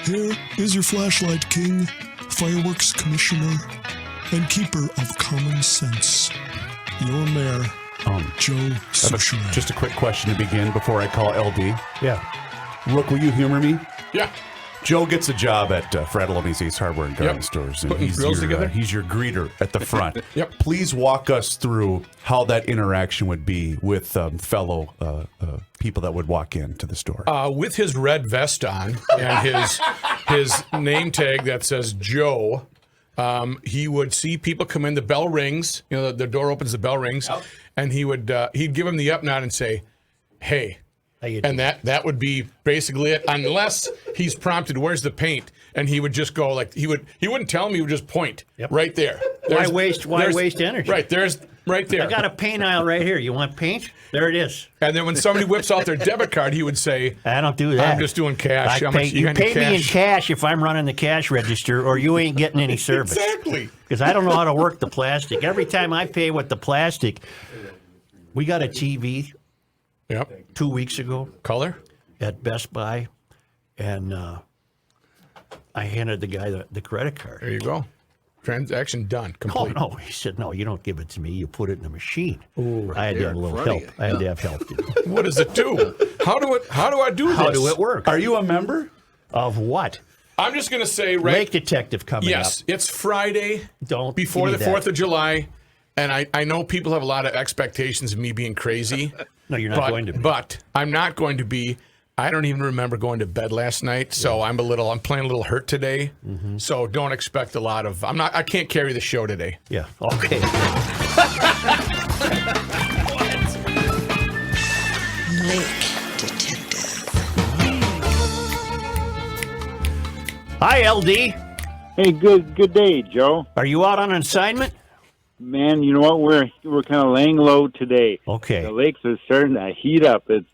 Here is your flashlight king, fireworks commissioner, and keeper of common sense. Your mayor, Joe Soucheray. Just a quick question to begin before I call LD. Yeah. Rook, will you humor me? Yeah. Joe gets a job at Fratelloni's Ace Hardware and Garden Stores, and Putting grills together? he's your greeter at the front. Yep. Please walk us through how that interaction would be with fellow people that would walk into the store. With his red vest on and his name tag that says Joe, he would see people come in. The bell rings. You know, the door opens. The bell rings, and he'd give him the up nod and say, "Hey." And that would be basically it, unless he's prompted, "Where's the paint?" And he would just go like he wouldn't tell him. He would just point right there. Why waste energy? Right there. I got a paint aisle right here. You want paint? There it is. And then when somebody whips out their debit card, he would say, "I don't do that. I'm just doing cash. How much you pay me in cash if I'm running the cash register, or you ain't getting any service." Exactly. Because I don't know how to work the plastic. Every time I pay with the plastic, we got a TV. Yep. 2 weeks ago. Color? At Best Buy. And I handed the guy the credit card. There you go. Transaction done. Complete. Oh, no. He said, "No, you don't give it to me. You put it in the machine." Ooh, I had to have a little help. I had to have help. What does it do? How do I do this? How do it work? Are you a member? Of what? I'm just going to say, Lake Detective coming up. Yes, it's Friday. Before the 4th of July. And I know people have a lot of expectations of me being crazy. No, you're not going to be. But I'm not going to be. I don't even remember going to bed last night, so I'm playing a little hurt today. Mm-hmm. So don't expect a lot of. I can't carry the show today. Yeah. Okay. Lake Detective. Hi, LD. Hey, good day, Joe. Are you out on assignment? Man, you know what? We're kind of laying low today. Okay. The lakes are starting to heat up. There's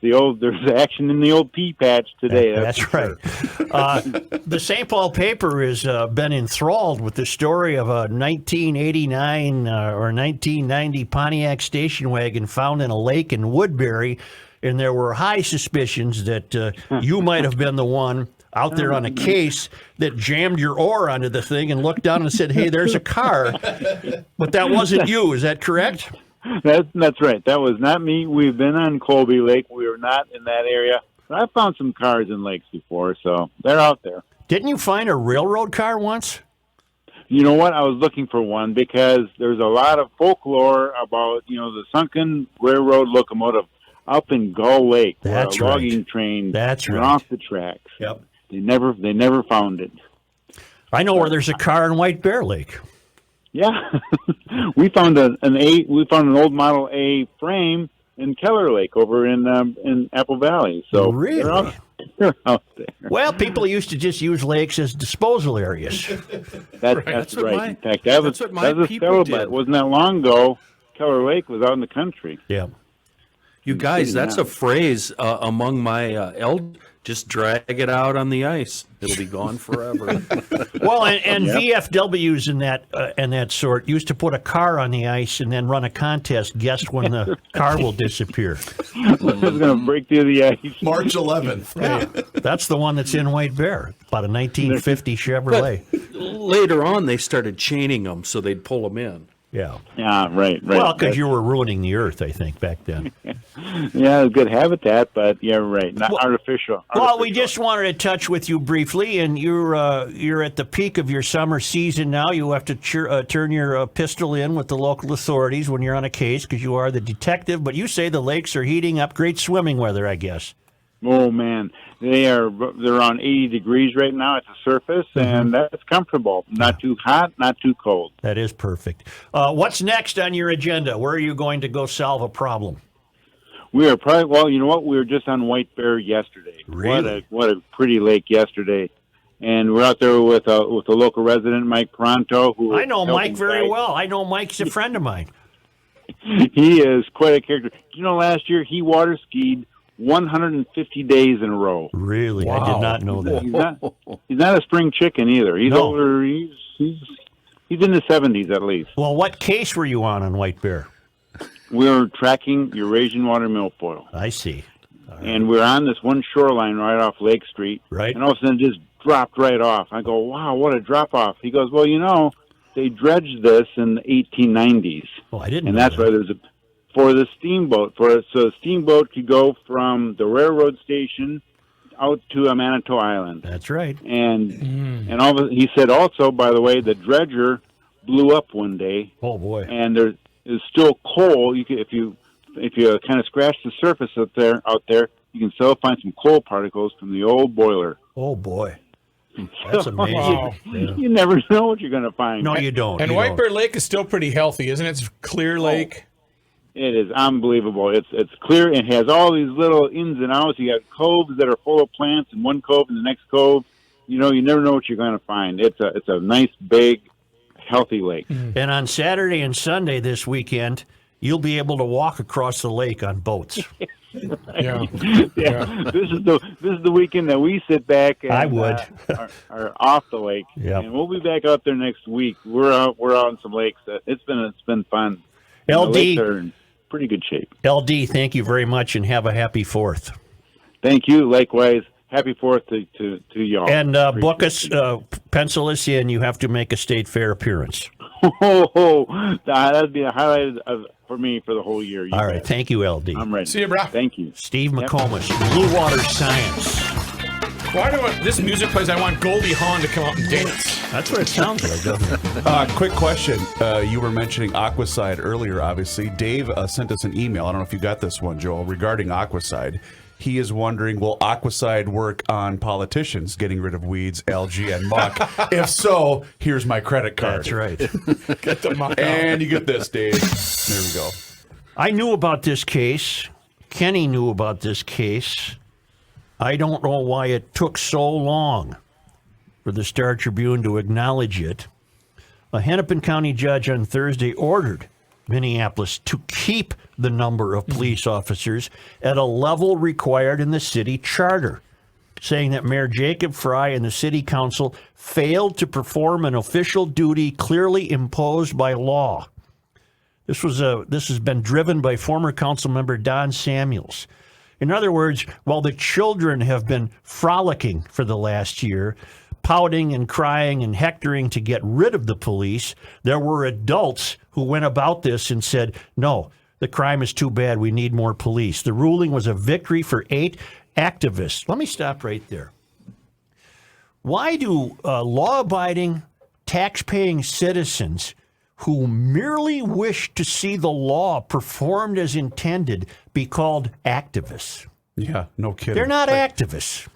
action in the old pea patch today. That's right. The St. Paul paper has been enthralled with the story of a 1989 or 1990 Pontiac station wagon found in a lake in Woodbury, and there were high suspicions that you might have been the one out there on a case that jammed your oar onto the thing and looked down and said, "Hey, there's a car." But that wasn't you. Is that correct? That's right. That was not me. We've been on Colby Lake. We were not in that area. But I found some cars in lakes before, so they're out there. Didn't you find a railroad car once? You know what? I was looking for one because there's a lot of folklore about, the sunken railroad locomotive up in Gull Lake. That's where a right. logging train That's went right. off the tracks. Yep. They never found it. I know where there's a car in White Bear Lake. Yeah, we found an old Model A frame in Keller Lake over in Apple Valley. So really, they're out there. Well, people used to just use lakes as disposal areas. That's right. In fact, that was my people did. It wasn't that long ago. Keller Lake was out in the country. Yeah. You guys, that's a phrase among my elders. Just drag it out on the ice; it'll be gone forever. Well, and VFWs and that sort used to put a car on the ice and then run a contest. Guess when the car will disappear? It's going to break through the ice. March 11th. Yeah. That's the one that's in White Bear, about a 1950 Chevrolet. But later on, they started chaining them so they'd pull them in. Yeah. Yeah, right. Well, because you were ruining the earth, I think, back then. Yeah, it was good habitat, but yeah, right. Not artificial. Well, we just wanted to touch with you briefly, and you're at the peak of your summer season now. You have to turn your pistol in with the local authorities when you're on a case because you are the detective. But you say the lakes are heating up. Great swimming weather, I guess. Oh man, they're on 80 degrees right now at the surface, and that's comfortable. Not too hot, not too cold. That is perfect. What's next on your agenda? Where are you going to go solve a problem? We are probably, well, you know what? We were just on White Bear yesterday. Really? What a pretty lake yesterday. And we're out there with a local resident, Mike Pronto. Who I know Mike very well. I know Mike's a friend of mine. He is quite a character. Last year he water skied 150 days in a row. Really? Wow. I did not know that. He's not a spring chicken either. He's older. He's in the 70s at least. Well, what case were you on White Bear? We're tracking Eurasian water milfoil. I see. And we're on this one shoreline right off Lake Street. Right. And all of a sudden it just dropped right off. I go, wow, what a drop off. He goes, well, they dredged this in the 1890s. Oh, I didn't And know that's that. why there's for the steamboat. So the steamboat could go from the railroad station out to Manitou Island. That's right. And he said also, by the way, the dredger blew up one day. Oh, boy. And there is still coal. If you kind of scratch the surface out there, you can still find some coal particles from the old boiler. Oh, boy. That's amazing. Wow. Yeah. You never know what you're going to find. No, you don't. And You White don't. Bear Lake is still pretty healthy, isn't it? It's a clear lake. It is unbelievable. It's clear. It has all these little ins and outs. You got coves that are full of plants in one cove and the next cove. You never know what you're going to find. It's a nice, big, healthy lake. And on Saturday and Sunday this weekend, you'll be able to walk across the lake on boats. Yeah. Yeah. This is the weekend that we sit back and I would. are off the lake. Yep. And we'll be back out there next week. We're out on some lakes. It's been fun. The LD, lakes are in pretty good shape. LD, thank you very much and have a happy 4th. Thank you. Likewise. Happy 4th to y'all. And book us, pencil us in. You have to make a state fair appearance. That'd be a highlight for me for the whole year. All right. Thank you, LD. I'm ready. See you, bro. Thank you. Steve McComas, Blue Water Science. Why do this music plays? I want Goldie Hawn to come out and dance. That's what it sounds like, doesn't it? Quick question. You were mentioning Aquacide earlier, obviously. Dave sent us an email. I don't know if you got this one, Joel, regarding Aquacide. He is wondering, will Aquacide work on politicians getting rid of weeds, algae, and muck? If so, here's my credit card. That's right. Get the muck out. And you get this, Dave. There we go. I knew about this case. Kenny knew about this case. I don't know why it took so long for the Star Tribune to acknowledge it. A Hennepin County judge on Thursday ordered Minneapolis to keep the number of police officers at a level required in the city charter, saying that Mayor Jacob Fry and the city council failed to perform an official duty clearly imposed by law. This has been driven by former council member Don Samuels. In other words, while the children have been frolicking for the last year, pouting and crying and hectoring to get rid of the police, there were adults who went about this and said, no, the crime is too bad. We need more police. The ruling was a victory for 8 activists. Let me stop right there. Why do law-abiding, tax-paying citizens who merely wish to see the law performed as intended be called activists? Yeah, no kidding. They're not activists.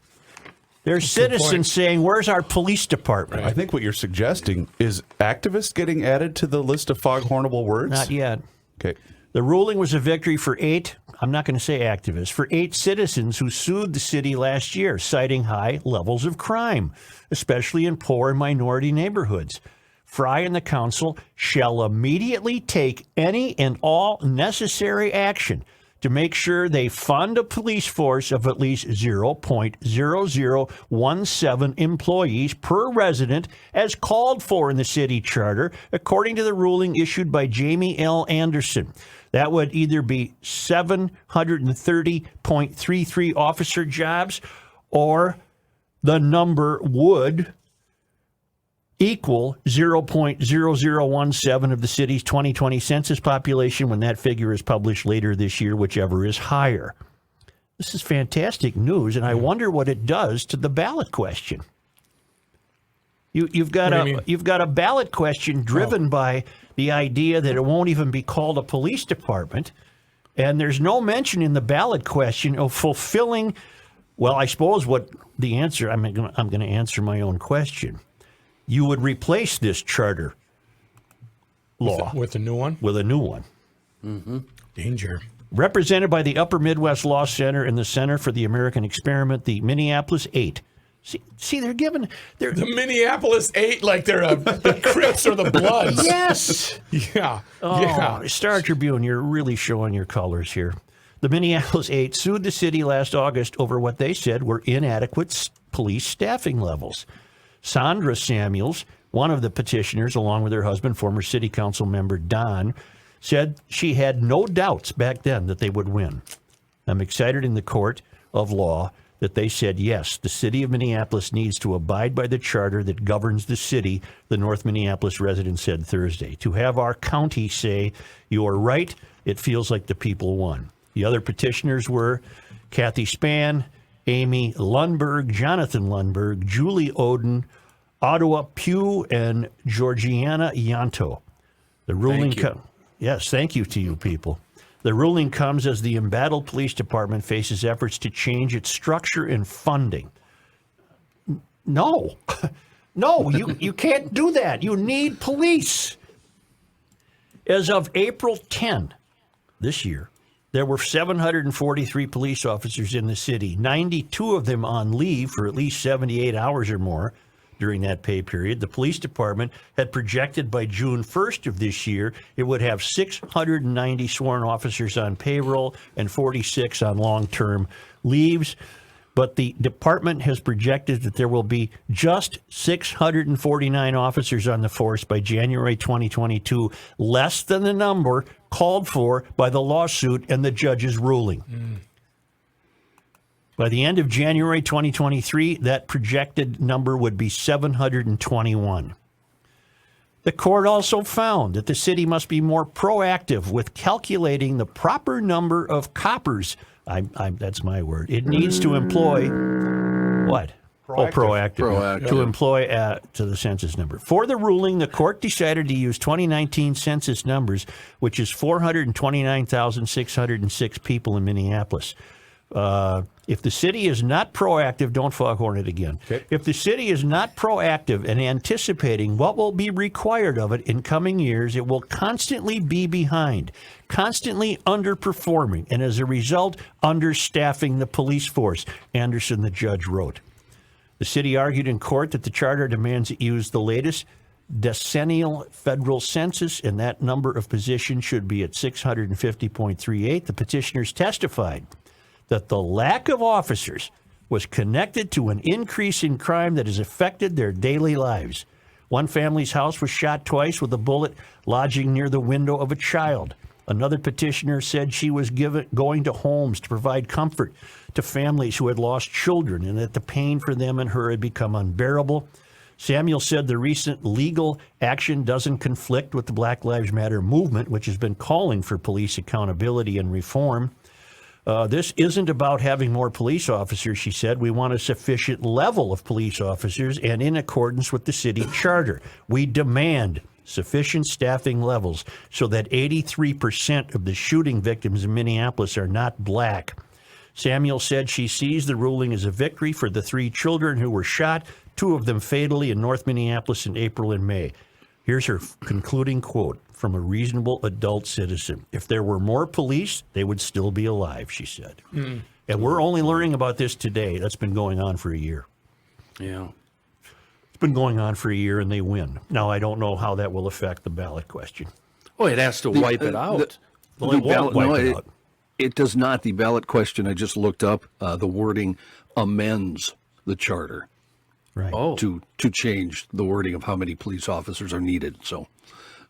They're citizens saying, where's our police department? I think what you're suggesting is activists getting added to the list of foghornable words? Not yet. Okay. The ruling was a victory for 8, I'm not going to say activists, for 8 citizens who sued the city last year, citing high levels of crime, especially in poor and minority neighborhoods. Fry and the council shall immediately take any and all necessary action to make sure they fund a police force of at least 0.0017 employees per resident as called for in the city charter, according to the ruling issued by Jamie L. Anderson. That would either be 730.33 officer jobs, or the number would equal 0.0017 of the city's 2020 census population when that figure is published later this year, whichever is higher. This is fantastic news, and I wonder what it does to the ballot question. You've got a ballot question driven by the idea that it won't even be called a police department, and there's no mention in the ballot question of fulfilling. Well, I suppose what the answer. I'm going to answer my own question. You would replace this charter law With the new one? with a new one. Mm-hmm. Danger. Represented by the Upper Midwest Law Center and the Center for the American Experiment, the Minneapolis 8. See, they're giving... The Minneapolis 8, like they're the Crips or the Bloods. Yes! Yeah. Oh, Yeah. Star Tribune, you're really showing your colors here. The Minneapolis 8 sued the city last August over what they said were inadequate police staffing levels. Sandra Samuels, one of the petitioners, along with her husband, former city council member Don, said she had no doubts back then that they would win. I'm excited in the court of law that they said, yes, the city of Minneapolis needs to abide by the charter that governs the city, the North Minneapolis resident said Thursday. To have our county say, you are right, it feels like the people won. The other petitioners were Kathy Spann, Amy Lundberg, Jonathan Lundberg, Julie Oden, Ottawa Pugh, and Georgiana Yanto. The ruling yes, thank you to you people. The ruling comes as the embattled police department faces efforts to change its structure and funding. No, no, you can't do that. You need police. As of April 10 this year, there were 743 police officers in the city, 92 of them on leave for at least 78 hours or more during that pay period. The police department had projected by June 1st of this year, it would have 690 sworn officers on payroll and 46 on long-term leaves. But the department has projected that there will be just 649 officers on the force by January 2022, less than the number called for by the lawsuit and the judge's ruling. By the end of January 2023, that projected number would be 721. The court also found that the city must be more proactive with calculating the proper number of coppers. That's my word. It needs to employ what? Proactive. To employ to the census number. For the ruling, the court decided to use 2019 census numbers, which is 429,606 people in Minneapolis. If the city is not proactive, don't foghorn it again. Okay. If the city is not proactive and anticipating what will be required of it in coming years, it will constantly be behind, constantly underperforming, and as a result, understaffing the police force, Anderson, the judge, wrote. The city argued in court that the charter demands it use the latest decennial federal census, and that number of positions should be at 650.38. The petitioners testified that the lack of officers was connected to an increase in crime that has affected their daily lives. One family's house was shot twice with a bullet lodging near the window of a child. Another petitioner said she was going to homes to provide comfort to families who had lost children and that the pain for them and her had become unbearable. Samuel said the recent legal action doesn't conflict with the Black Lives Matter movement, which has been calling for police accountability and reform. This isn't about having more police officers, she said. We want a sufficient level of police officers and in accordance with the city charter. We demand sufficient staffing levels so that 83% of the shooting victims in Minneapolis are not black. Samuel said she sees the ruling as a victory for the 3 children who were shot, 2 of them fatally in North Minneapolis in April and May. Here's her concluding quote from a reasonable adult citizen. If there were more police, they would still be alive, she said. And we're only learning about this today. That's been going on for a year. Yeah. It's been going on for a year, and they win. Now, I don't know how that will affect the ballot question. Oh, it has to wipe it out. Well, it won't wipe it out. It does not. The ballot question, I just looked up, the wording amends the charter. Right. Oh. To change the wording of how many police officers are needed. So,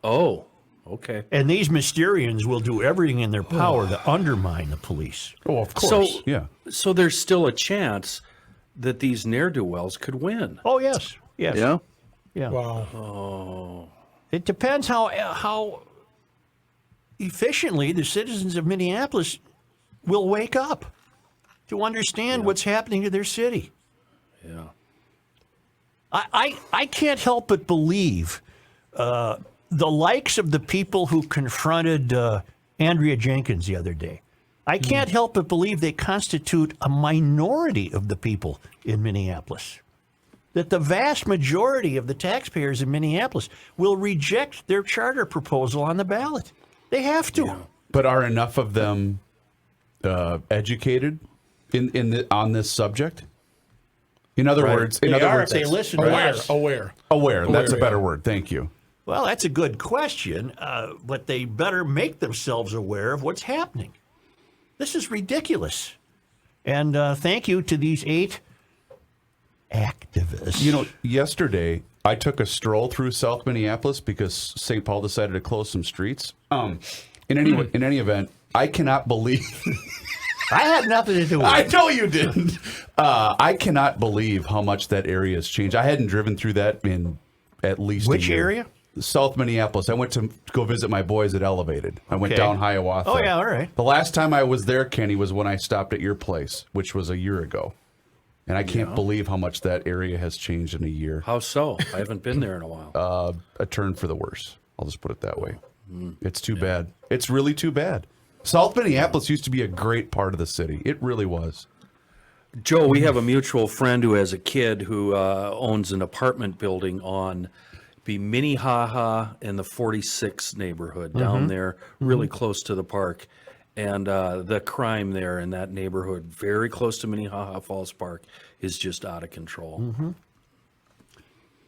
okay. And these Mysterians will do everything in their power to undermine the police. Oh, of course. So there's still a chance that these ne'er-do-wells could win. Oh, yes. Yes. yeah. Yeah. Wow. Oh. It depends how efficiently the citizens of Minneapolis will wake up to understand what's happening to their city. Yeah. I can't help but believe the likes of the people who confronted Andrea Jenkins the other day. I can't help but believe they constitute a minority of the people in Minneapolis. That the vast majority of the taxpayers in Minneapolis will reject their charter proposal on the ballot. They have to. Yeah. But are enough of them educated on this subject? In other words, They listen to us. Aware. That's a better word. Thank you. Well, that's a good question, but they better make themselves aware of what's happening. This is ridiculous. And thank you to these 8 activists. You know, yesterday I took a stroll through South Minneapolis because St. Paul decided to close some streets. In any event, I cannot believe I had nothing to do with I it. know you didn't. I cannot believe how much that area has changed. I hadn't driven through that in at least Which a year. area? South Minneapolis. I went to go visit my boys at Elevated. I went Okay. down Hiawatha. Oh, yeah, all right. The last time I was there, Kenny, was when I stopped at your place, which was a year ago. And I can't believe how much that area has changed in a year. How so? I haven't been there in a while. A turn for the worse. I'll just put it that way. It's too bad. It's really too bad. South Minneapolis used to be a great part of the city. It really was. Joe, we have a mutual friend who has a kid who owns an apartment building on the Minnehaha and the 46 neighborhood down there, really close to the park. And the crime there in that neighborhood, very close to Minnehaha Falls Park, is just out of control.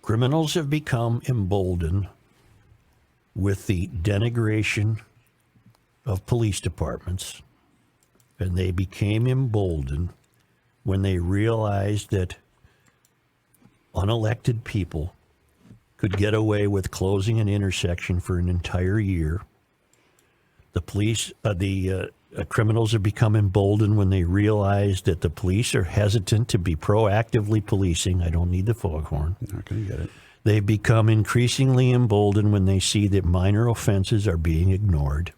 Criminals have become emboldened with the denigration of police departments, and they became emboldened when they realized that unelected people could get away with closing an intersection for an entire year. The police, criminals have become emboldened when they realize that the police are hesitant to be proactively policing. I don't need the foghorn. Not going to get it. They become increasingly emboldened when they see that minor offenses are being ignored.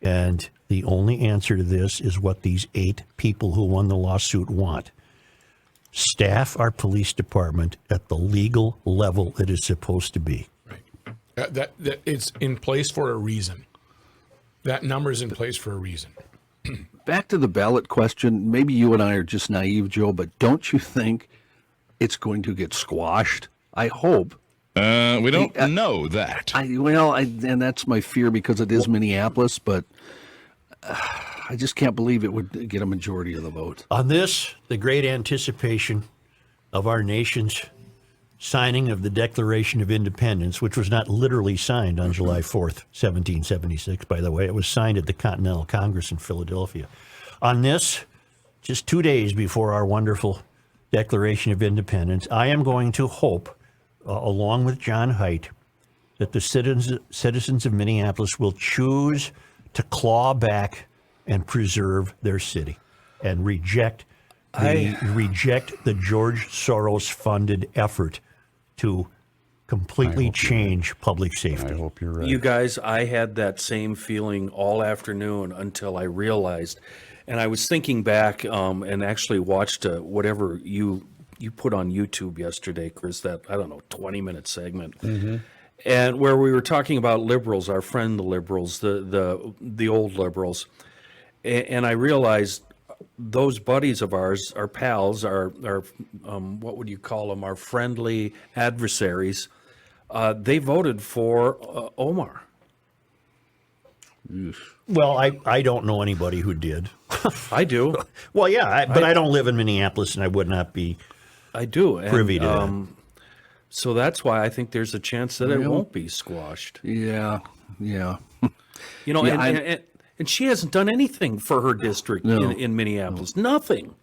And the only answer to this is what these 8 people who won the lawsuit want. Staff our police department at the legal level it is supposed to be. Right. That it's in place for a reason. That number is in place for a reason. Back to the ballot question. Maybe you and I are just naive, Joe, but don't you think it's going to get squashed? I hope. We don't know that. And that's my fear because it is Minneapolis, but I just can't believe it would get a majority of the vote. On this, the great anticipation of our nation's signing of the Declaration of Independence, which was not literally signed on July 4th, 1776, by the way. It was signed at the Continental Congress in Philadelphia. On this, just 2 days before our wonderful Declaration of Independence, I am going to hope, along with John Haidt, that the citizens of Minneapolis will choose to claw back and preserve their city and reject the George Soros-funded effort to completely change public safety. I hope you're right. You guys, I had that same feeling all afternoon until I realized, and I was thinking back and actually watched whatever you put on YouTube yesterday, Chris, that, I don't know, 20-minute segment. And where we were talking about liberals, our friend the liberals, the old liberals. And I realized those buddies of ours, our pals, our what would you call them, our friendly adversaries, they voted for Omar. Well, I don't know anybody who did. I do. Well, yeah, but I don't live in Minneapolis, and I would not be I do. And, privy to that. So that's why I think there's a chance that it won't be squashed. Yeah. You know, and she hasn't done anything for her district in Minneapolis. Nothing.